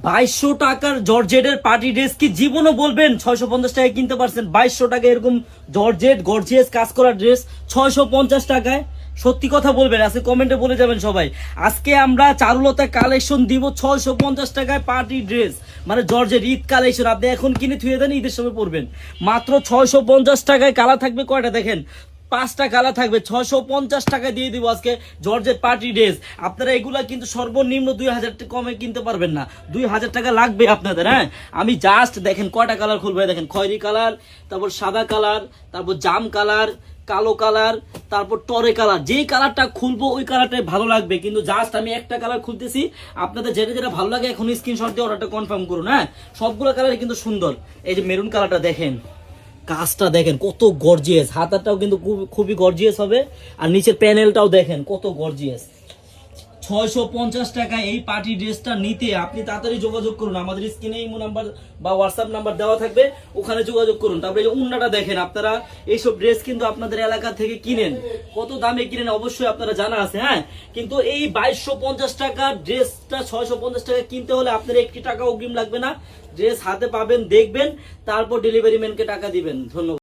2200 টাকার জর্জেটের party dress কি জীবনও বলবেন 650 টাকায় কিনতে পারছেন? 2200 টাকা এরকম জর্জেট গর্জিয়াস কাজ করা ড্রেস 650 টাকায়। সত্যি কথা বলবেন, আজকে কমেন্টে বলে যাবেন সবাই। আজকে আমরা চারুলতা কালেকশন দিব 650 টাকায় পার্টি ড্রেস, মানে জর্জেট ঈদ কালেকশন। আপনি এখন কিনে থুয়ে দেন, ঈদের সময় পরবেন। মাত্র 650 টাকায়। কালার থাকবে কয়টা দেখেন, 5টা কালার থাকবে। 650 টাকা দিয়ে দিব আজকে জর্জেট পার্টি ড্রেস। আপনারা এগুলা কিন্তু সর্বনিম্ন 2000 টাকা কমে কিনতে পারবেন না, 2000 টাকা লাগবে আপনাদের। হ্যাঁ, আমি জাস্ট দেখেন কয়টা কালার খুলবো, দেখেন খয়েরি কালার, তারপর সাদা কালার, তারপর জাম কালার, কালো কালার, তারপর টরে কালার। যেই কালারটা খুলবো ওই কালারটাই ভালো লাগবে, কিন্তু জাস্ট আমি একটা কালার খুলতেছি। আপনাদের যেটা যেটা ভালো লাগে এখন স্ক্রিনশট দিয়ে অর্ডারটা কনফার্ম করুন। হ্যাঁ, সবগুলো কালার কিন্তু সুন্দর। এই যে মেরুন কালারটা দেখেন, কাজটা দেখেন কত গর্জিয়াস, হাতাটাও কিন্তু খুবই গর্জিয়াস হবে, আর নিচের প্যানেলটাও দেখেন কত গর্জিয়াস। 650 টাকায় এই পার্টি ড্রেসটা নিতে আপনি তাড়াতাড়ি যোগাযোগ করুন। আমাদের স্ক্রিনে ইমো নাম্বার বা হোয়াটসঅ্যাপ নাম্বার দেওয়া থাকবে, ওখানে যোগাযোগ করুন। তারপরে এই উন্নাটা দেখেন, আপনারা এইসব ড্রেস কিন্তু আপনাদের এলাকা থেকে কিনেন, কত দামে কিনেন অবশ্যই আপনারা জানা আছে। হ্যাঁ, কিন্তু এই 2250 টাকার ড্রেসটা 650 টাকা কিনতে হলে আপনার 1 টাকা অগ্রিম লাগবে না। ড্রেস হাতে পাবেন, দেখবেন, তারপর ডেলিভারি ম্যানকে টাকা দিবেন। ধন্যবাদ।